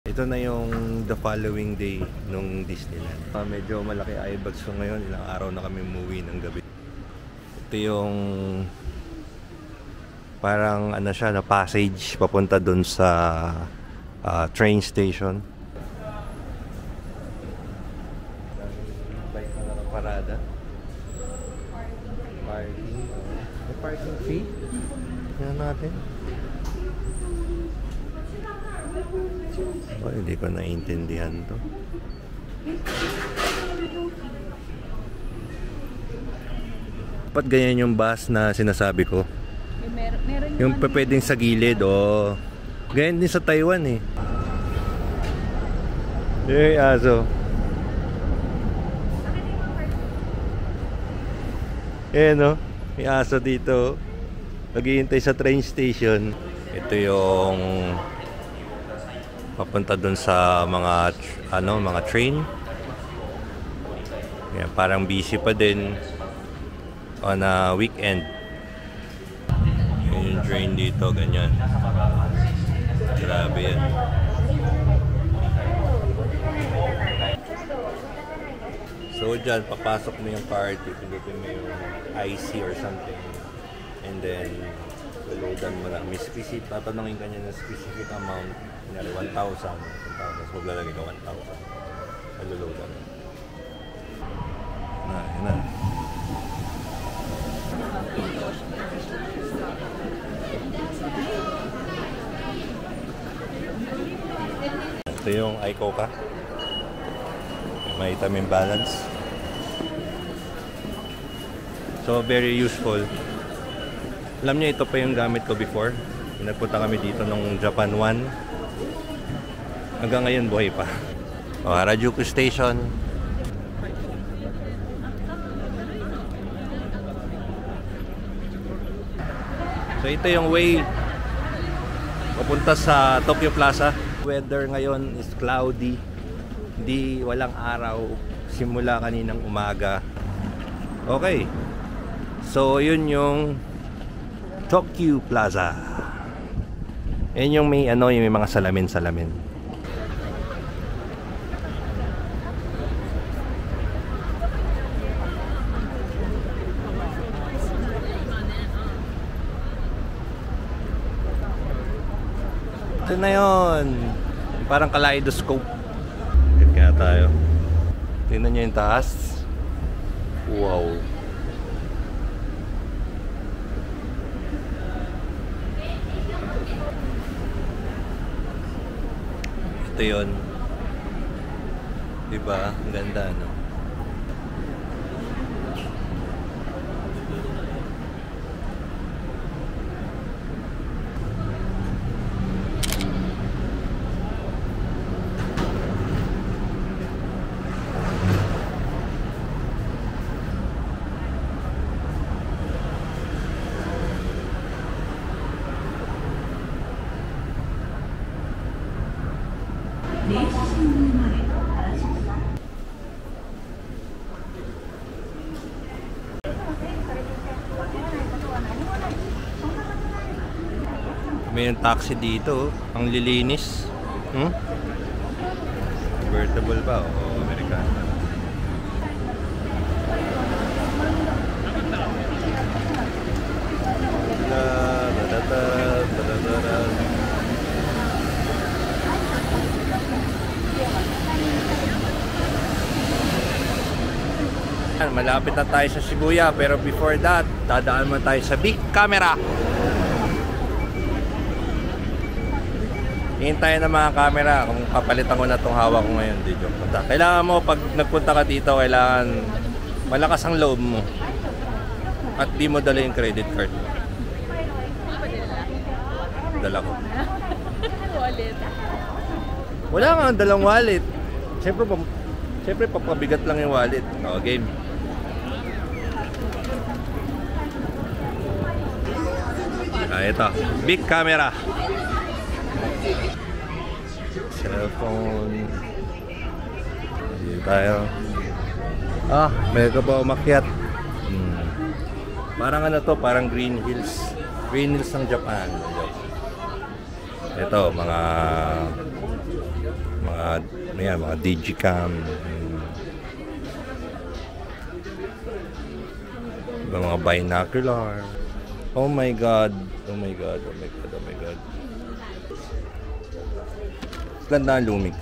Ito na yung the following day nung Disneyland. Medyo malaki eye bags ko ngayon. Ilang araw na kami umuwi ng gabi. Ito yung parang ano siya na passage papunta dun sa train station. Bike na nakaparada. Parking. May parking fee? Yan natin. Oh, hindi ko naiintindihan to. Dapat ganyan yung bus na sinasabi ko. Yung pwedeng sa gilid o ganyan din sa Taiwan eh. Eh, aso. Eh no, may aso dito. Naghihintay sa train station. Ito yung papunta dun sa mga mga train. Yan, parang busy pa din on a weekend. Yan yung train dito, ganyan. Grabe yan. So dyan, papasok mo yung card, pindutin mo yung IC or something, and then loadan mo na. May specific, tatanungin ka niya ng specific amount, kunyari 1,000, tapos maglalagay ka 1,000. Maloloadan mo. Yun na. Ito yung iCoca. May vitamin balance. So very useful. Alam niyo, ito pa yung gamit ko before. Nagpunta kami dito nung Japan 1. Hanggang ngayon buhay pa. Harajuku Station. So ito yung way papunta sa Tokyo Plaza. Weather ngayon is cloudy. Hindi, walang araw simula kaninang umaga. Okay. So yun yung Tokyo Plaza. Yan yung may yung may mga salamin-salamin. Ito na yun. Parang kaleidoscope. Kaya tayo. Tingnan nyo yung taas. Wow. Ito yun. Diba? Ang ganda, no? May yung taxi dito, ang lilinis. Convertible ba o Amerikano? Malapit na tayo sa Shibuya, pero before that, dadaan mo tayo sa Big Camera. Hintayin ng mga camera kung papalitan ko na itong hawak ko ngayon. Di joke. Kailangan mo, pag nagpunta ka dito, kailangan malakas ang loob mo. At di mo dala yung credit card. Dala ko. Wallet. Wala nga dalang wallet. Siyempre papabigat lang yung wallet. O, game. Ito. Big Camera. Cellphone. Dito tayo. May ka ba umakyat? Parang ano to, parang Green Hills. Green Hills ng Japan. Ito, mga mga digicam, mga binocular. Oh my god. Ganda ang Lumix.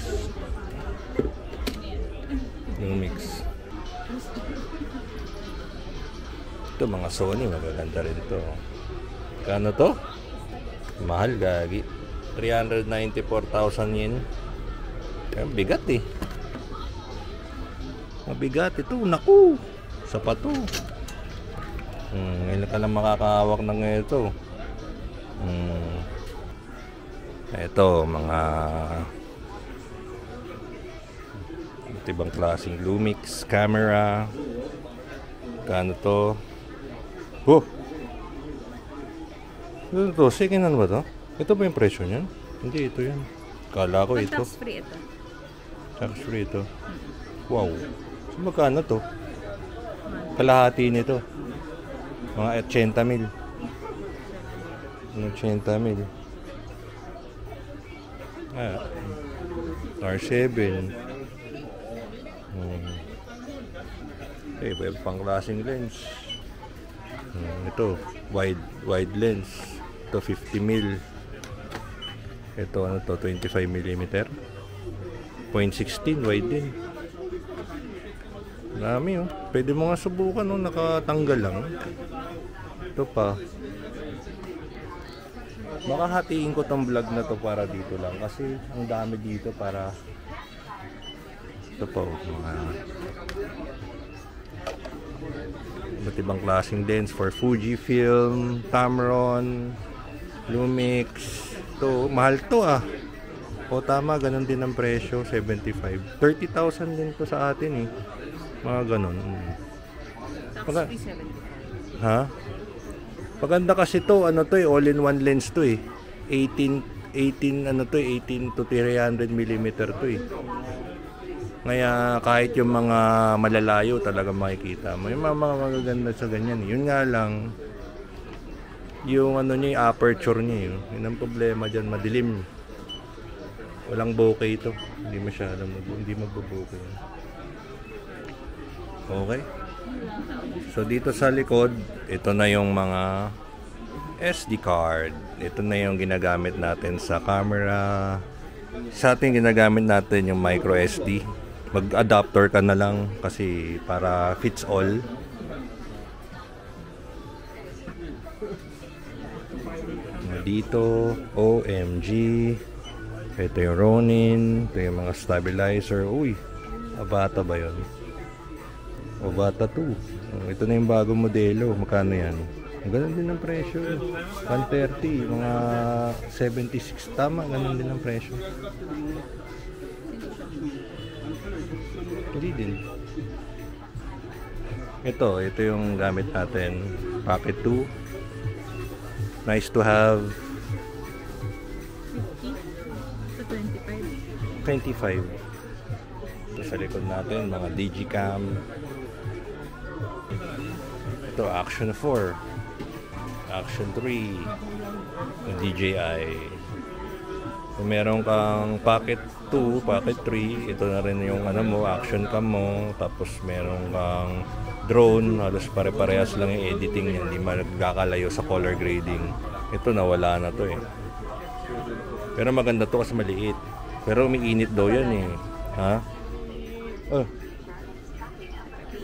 Ito mga Sony, magaganda rin to. Kano to? Mahal, gagi. 394,000 yen. Kaya bigat eh. Mabigat ito. Naku! Sapato. Ngayon ka lang makakahawak ng ito. Ito, mga ibang klaseng Lumix camera. Kano to? Oh! Ito to, second hand ba to? Ito ba yung presyo niyan? Hindi, ito yan. Kala ko ito. Tax free ito. Tax free ito. Wow. So, magkano to? Kalahati nito. Mga 80,000. 80,000. R7. Okay, may pang klaseng lens. Ito, wide lens. Ito 50mm. Ito ano to, 25mm. 0.16 wide din. Marami oh. Pwede mo nga subukan oh, nakatanggal lang. Ito pa. Baka hatiin ko tong vlog na to para dito lang kasi ang dami dito para ito po mga iba't ibang klaseng lens for Fujifilm, Tamron, Lumix. Ito, mahal to ah. O tama, ganun din ang presyo, 75. 30,000 din to sa atin eh. Mga ganun. Tax free 70. Ha? Paganda kasi to, ano to eh, all-in-one lens to eh. 18 ano to eh, 18 to 300mm to eh. Kaya kahit yung mga malalayo talaga makikita mo. Yung mga magaganda sa ganyan. Yun nga lang, yung ano niya, yung aperture niya yun. Yun ang problema dyan, madilim. Walang bokeh ito. Hindi masyadong, hindi magbubokeh. Okay. So dito sa likod, ito na yung mga SD card. Ito na yung ginagamit natin sa camera. Sa atin ginagamit natin yung micro SD. Mag-adapter ka na lang kasi para fits all. Dito, OMG. Ito yung Ronin. Ito yung mga stabilizer. Uy, Avata ba yun? Avata 2. Ito na yung bagong modelo. Magkano yan? Ang ganun din ang presyo. 130. Mga 76. Tama, ganun din ang presyo. Hindi din. Ito yung gamit natin. Pocket 2. Nice to have. 50 to 25. 25. Ito sa likod natin, mga digicam. Ito, Action 4. Action 3. DJI. Kung meron kang Pocket 2, Pocket 3, ito na rin yung ano mo, action cam mo. Tapos meron kang drone, halos pare-parehas lang yung editing niya, hindi magkakalayo sa color grading. Ito nawala na to eh. Pero maganda to kasi maliit. Pero umiinit daw yan eh. Ha?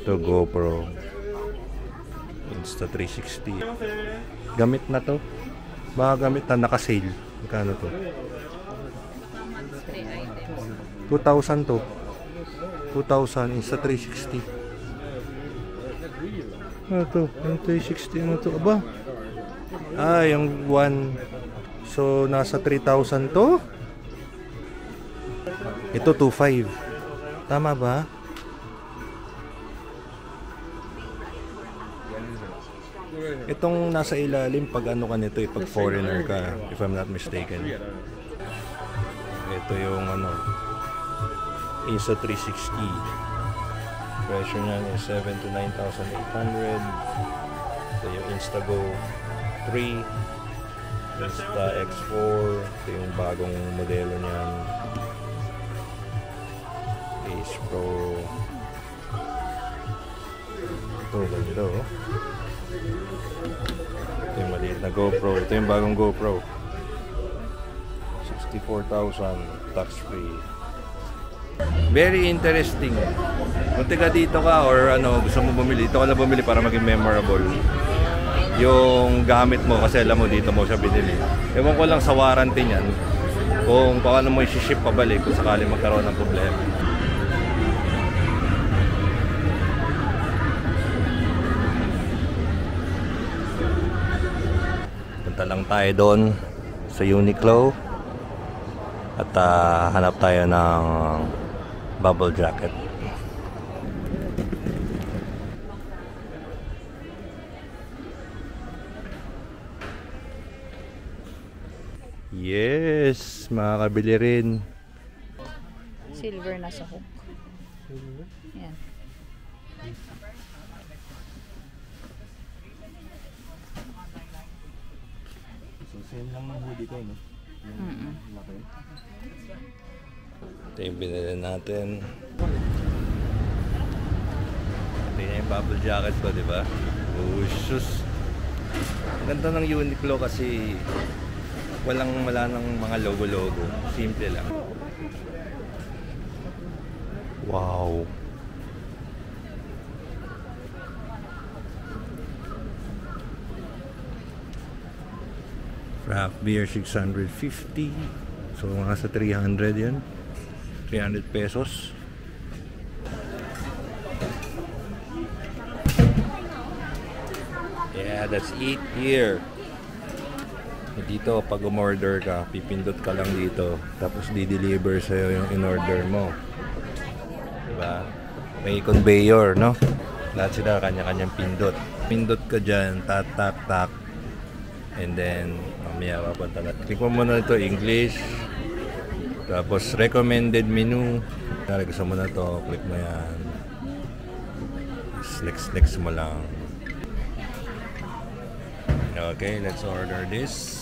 Ito GoPro Insta360. Gamit na to. Baka gamit na naka-sale. Magkano to? 2,000 to. 2,000 Insta360. Ano to? Yung 360 ano to? Aba? Yung 1. So, nasa 3,000 to? Ito 2,500. Tama ba? Itong nasa ilalim pag ano ka nito pag foreigner ka, if I'm not mistaken. Ito yung ano, Insta360. Presyo niyan is 7 to 9,800. Ito yung Instago 3, Insta X4. Ito yung bagong modelo niyan. Ace Pro. Ito, ganito. Ito yung maliit na GoPro. Ito yung bagong GoPro. 64,000 tax-free. Very interesting. Kung tiga dito ka or ano, gusto mo bumili, dito ka lang bumili para maging memorable yung gamit mo kasi alam mo dito mo siya binili. Ewan ko lang sa warranty niyan kung paano mo i-ship pabalik kung sakali magkaroon ng problema. Punta lang tayo doon sa Uniqlo at hanap tayo ng bubble jacket. Yes, makakabili rin. Silver na sa hook. Yan. So, same lang ng hoodie ko, no? Laki. Ito yung binili natin. Ito yung bubble jacket ko, di ba? Oh, sus. Ang ganda ng Uniqlo kasi wala ng mga logo-logo. Simple lang. Wow. Craft beer 650. So mga sa 300 yan. 300 pesos. Yeah, that's it here. Dito, pag umorder ka, pipindot ka lang dito. Tapos di-deliver sa'yo yung in-order mo. Diba? May conveyor, no? Lahat sila kanya-kanyang pindot. Pindot ka dyan, tak. And then, mamaya papunta na. Click mo muna ito, English. Tapos, recommended menu. Kaya gusto mo na ito, click mo yan. Next mo lang. Okay, let's order this.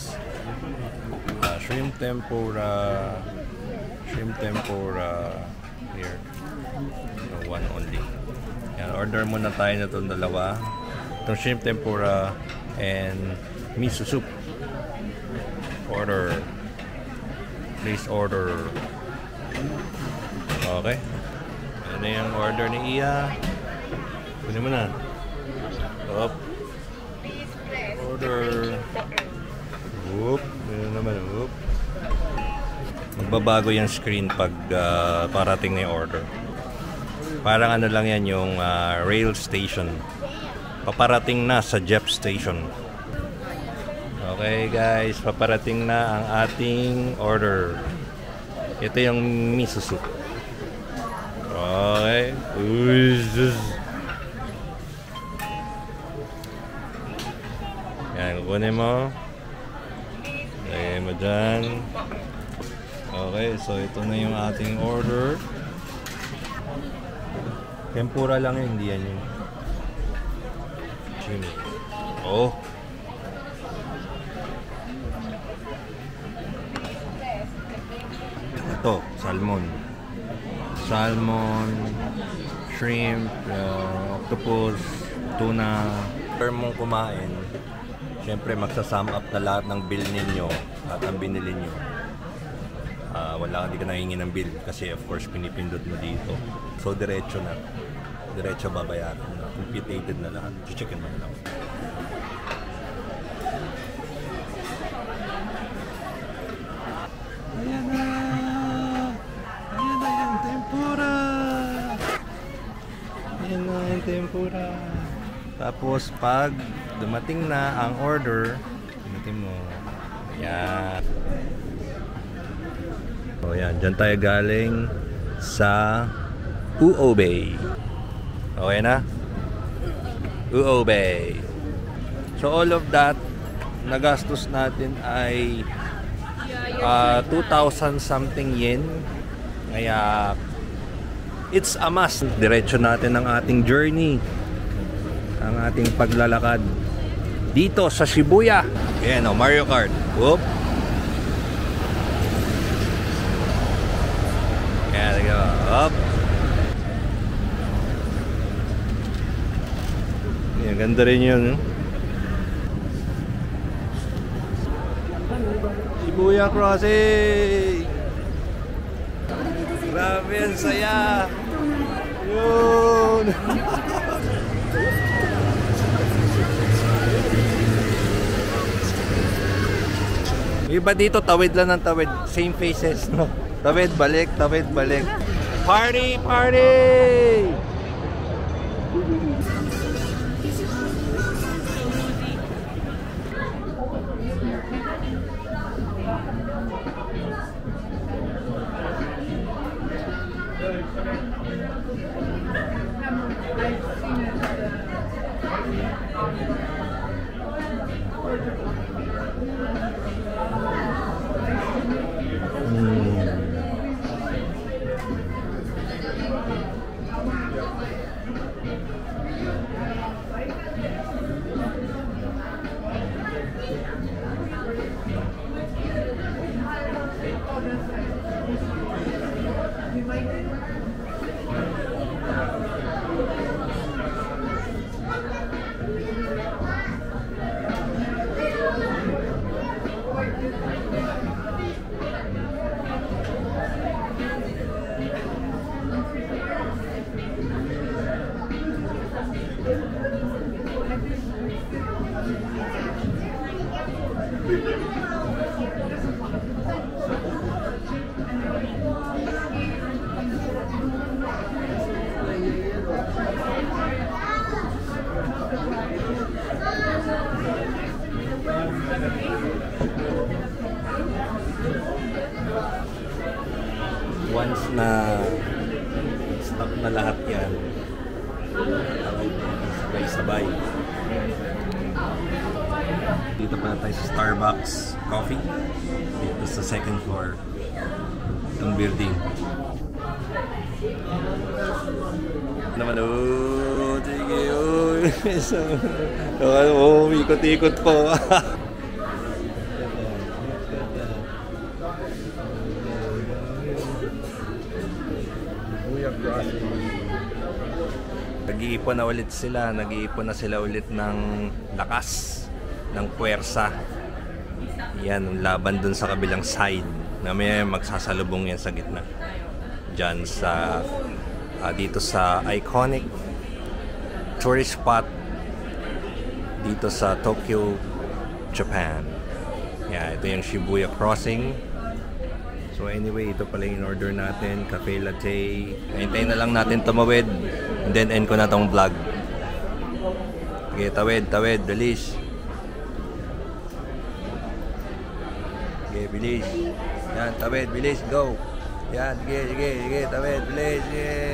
Shrimp tempura. Here. No, one only. Yan, order muna tayo na itong dalawa. Itong shrimp tempura and miso soup. Order. Please order. Okay. Ano yung order ni Iya? Kunin mo na. Up. Order. Whoop. Ano naman, whoop. Magbabago yung screen pag parating na yung order. Parang ano lang yan yung rail station. Paparating na sa Jeep Station. Okay guys, paparating na ang ating order. Ito yung miso soup. Okay. Uy, yan, kukunin mo. Lagay mo dyan. Okay, so ito na yung ating order. Tempura lang yun, hindi yan yun. Chimi. Oh! Ito, salmon. Salmon, shrimp, octopus, tuna. After mong kumain, syempre magsasum up na lahat ng bill ninyo at ang binili nyo. Hindi ka nahingi ng bill kasi of course pinipindot mo dito. So diretso na. Diretso babayaran na. Computated na lahat. Checkin mo na lang. Ayan na! Ayan na yung tempura! Ayan na yung tempura. Tapos pag dumating na ang order, dumating mo. Ayan. O yan, dyan tayo galing sa Uobei. Okay na? Uobei. So all of that, nagastos natin ay 2,000 something yen. Kaya it's a must. Diretso natin ang ating journey. Ang ating paglalakad dito sa Shibuya. Ayan o, Mario Kart. Whoop. Ayan, go. Up. Maganda rin yun. Shibuya Crossing! Grabe, ang saya! Yun! Iba dito, tawid lang ng tawid. Same faces, no? Tawid, balik, tawid, balik. Party! Party! Once na stop na lahat yan, sabay-sabay. Dito pa tayo sa Starbucks Coffee. Dito sa second floor ng building. Naman, oh, sige, oh, ikot-ikot po. Nag-iipon na ulit sila, nag-iipon na sila ulit ng lakas, ng puwersa. Yan, laban dun sa kabilang side. Namaya magsasalubong yan sa gitna. Diyan sa, dito sa iconic tourist spot dito sa Tokyo, Japan. Yan, ito yung Shibuya Crossing. So anyway, ito pala yung order natin, cafe latte. Hintayin na lang natin tumawid and then end ko na tong vlog. Okay, tawid, bilis. Okay, bilis. Yan, tawid, bilis, go. Yan, sige, tawid, bilis. Yeah.